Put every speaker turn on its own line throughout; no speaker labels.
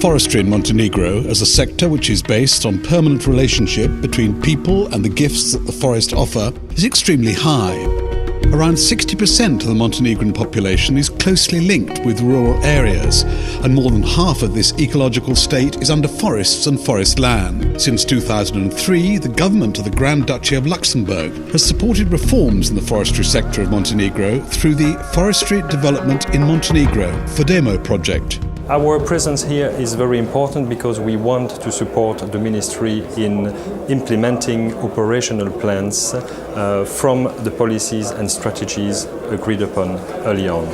forestry in Montenegro as a sector which is based on permanent relationship between people and the gifts that the forest offer is extremely high. Around 60% of the Montenegrin population is closely linked with rural areas, and more than half of this ecological state is under forests and forest land. Since 2003, the government of the Grand Duchy of Luxembourg has supported reforms in the forestry sector of Montenegro through the Forestry Development in Montenegro, FODEMO Project.
Our presence here is very important because we want to support the ministry in implementing operational plans from the policies and strategies agreed upon early on.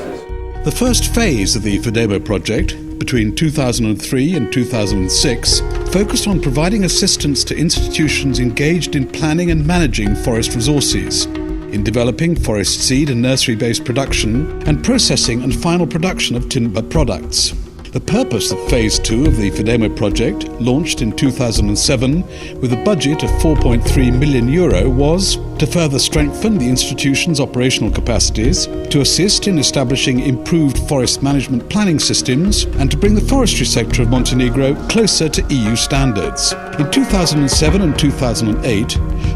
The first phase of the FODEMO project, between 2003 and 2006, focused on providing assistance to institutions engaged in planning and managing forest resources, in developing forest seed and nursery-based production, and processing and final production of timber products. The purpose of Phase 2 of the FODEMO project, launched in 2007 with a budget of €4.3 million, was to further strengthen the institution's operational capacities, to assist in establishing improved forest management planning systems, and to bring the forestry sector of Montenegro closer to EU standards. In 2007 and 2008,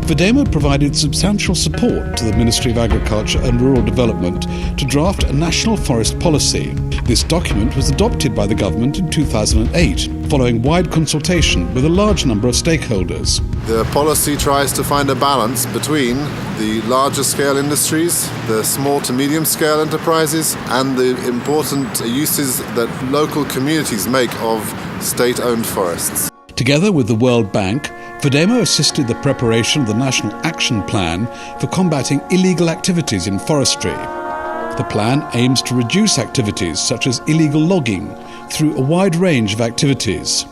FODEMO provided substantial support to the Ministry of Agriculture and Rural Development to draft a national forest policy. This document was adopted by the government in 2008, following wide consultation with a large number of stakeholders.
The policy tries to find a balance between the larger scale industries, the small to medium scale enterprises, and the important uses that local communities make of state-owned forests.
Together with the World Bank, FODEMO assisted the preparation of the National Action Plan for combating illegal activities in forestry. The plan aims to reduce activities such as illegal logging through a wide range of activities.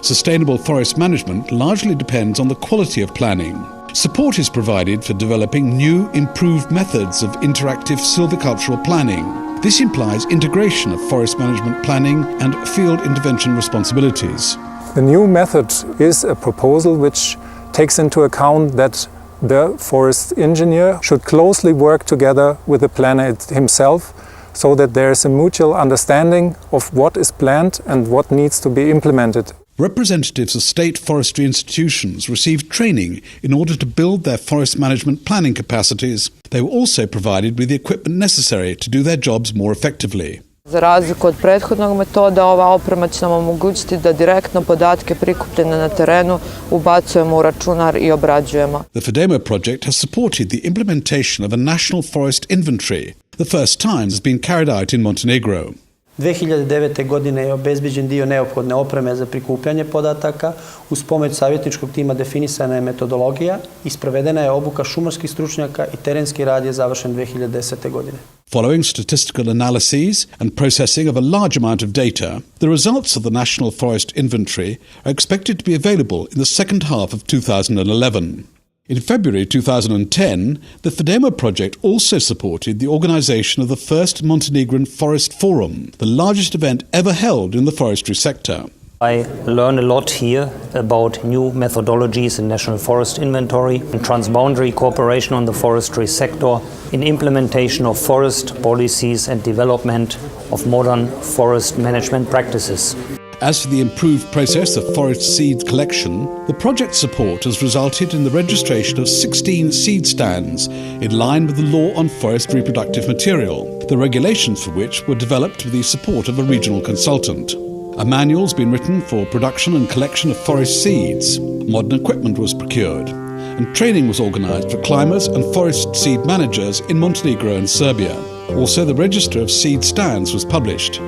Sustainable forest management largely depends on the quality of planning. Support is provided for developing new, improved methods of interactive silvicultural planning. This implies integration of forest management planning and field intervention responsibilities.
The new method is a proposal which takes into account that the forest engineer should closely work together with the planner himself, so that there is a mutual understanding of what is planned and what needs to be implemented.
Representatives of state forestry institutions received training in order to build their forest management planning capacities. They were also provided with the equipment necessary to do their jobs more effectively.
Za razliku od prethodnog metoda, ova oprema će nam omogućiti da direktno podatke prikupljene na terenu ubacujemo u računar I obrađujemo.
The FODEMO project has supported the implementation of a national forest inventory. The first time has been carried out in Montenegro.
2009. godine je obezbeđen dio neophodne opreme za prikupljanje podataka. Uz pomoć savjetničkog tima definisana je metodologija I sprovedena je obuka šumarskih stručnjaka I terenski rad je završen 2010. godine.
Following statistical analyses and processing of a large amount of data, the results of the National Forest Inventory are expected to be available in the second half of 2011. In February 2010, the FODEMO project also supported the organisation of the first Montenegrin Forest Forum, the largest event ever held in the forestry sector.
I learned a lot here about new methodologies in national forest inventory and transboundary cooperation on the forestry sector, in implementation of forest policies and development of modern forest management practices.
As for the improved process of forest seed collection, the project support has resulted in the registration of 16 seed stands in line with the law on forest reproductive material, the regulations for which were developed with the support of a regional consultant. A manual has been written for production and collection of forest seeds. Modern equipment was procured, and training was organised for climbers and forest seed managers in Montenegro and Serbia. Also, the register of seed stands was published.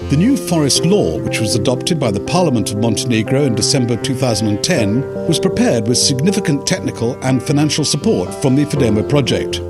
The new forest law, which was adopted by the Parliament of Montenegro in December 2010, was prepared with significant technical and financial support from the FODEMO project.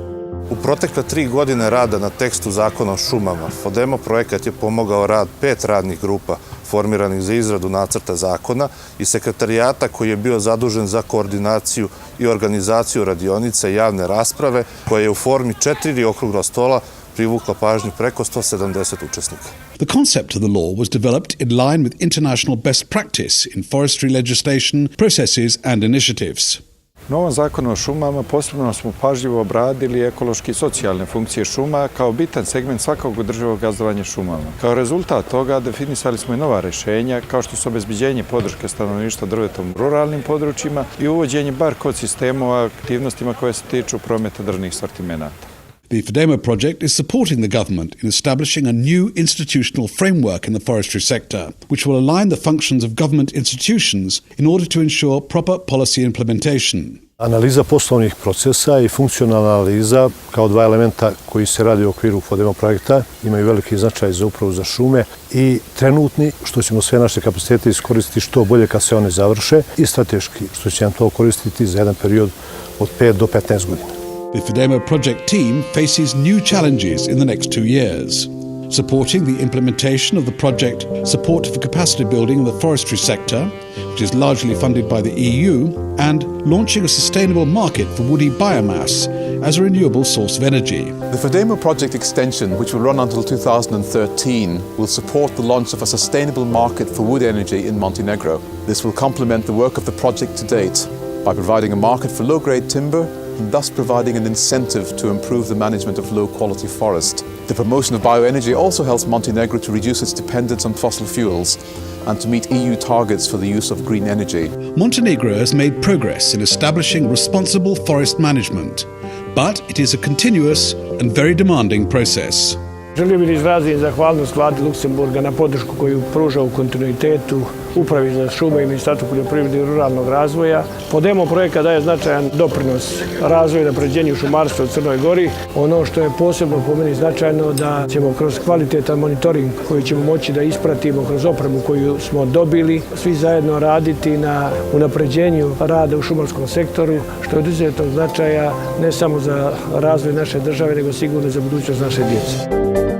U protekle 3 godine rada na tekstu zakona o šumama, FODEMO projekat je pomogao rad 5 radnih grupa formiranih za izradu nacrta zakona I sekretarijata koji je bio zadužen za koordinaciju I organizaciju radionica I javne rasprave, koja je u formi 4 okrugla stola privukla pažnju preko 170 učesnika.
The concept of the law was developed in line with international best practice in forestry legislation, processes and initiatives.
U novom zakonu o šumama posebno smo pažljivo obradili ekološki i socijalne funkcije šuma kao bitan segment svakog održivog gazdovanja šumama. Kao rezultat toga definisali smo i nova rješenja kao što su obezbeđenje podrške stanovništva drvetom u ruralnim područjima i uvođenje bar kod sistema o aktivnostima koje se tiču prometa drvnih sortimenata.
The FODEMO project is supporting the government in establishing a new institutional framework in the forestry sector, which will align the functions of government institutions in order to ensure proper policy implementation.
Analiza poslovnih procesa i funkcionalna analiza kao dva elementa koji se radi u okviru FODEMO projekta imaju veliki značaj za upravu za šume i trenutni, što ćemo sve naše kapacitete iskoristiti što bolje kad se one završe, i strateški, što će nam to koristiti za jedan period od 5 do 15 godina.
The FODEMO project team faces new challenges in the next 2 years. Supporting the implementation of the project Support for Capacity Building in the Forestry Sector, which is largely funded by the EU, and launching a sustainable market for woody biomass as a renewable source of energy.
The FODEMO project extension, which will run until 2013, will support the launch of a sustainable market for wood energy in Montenegro. This will complement the work of the project to date by providing a market for low-grade timber and thus providing an incentive to improve the management of low-quality forest. The promotion of bioenergy also helps Montenegro to reduce its dependence on fossil fuels and to meet EU targets for the use of green energy.
Montenegro has made progress in establishing responsible forest management, but it is a continuous and very demanding process.
Želio bih da izrazim zahvalnost vladi Luksemburga na podršku koju pruža u kontinuitetu Upravi za šume i Ministarstvu poljoprivrede i ruralnog razvoja. FODEMO projekat daje značajan doprinos razvoju i napređenju šumarstva u Crnoj Gori. Ono što je posebno po meni značajno da ćemo kroz kvalitetan monitoring koji ćemo moći da ispratimo kroz opremu koju smo dobili, svi zajedno raditi na unapređenju rada u šumarskom sektoru, što je od izuzetnog značaja ne samo za razvoj naše države, nego sigurno i za budućnost naše djece.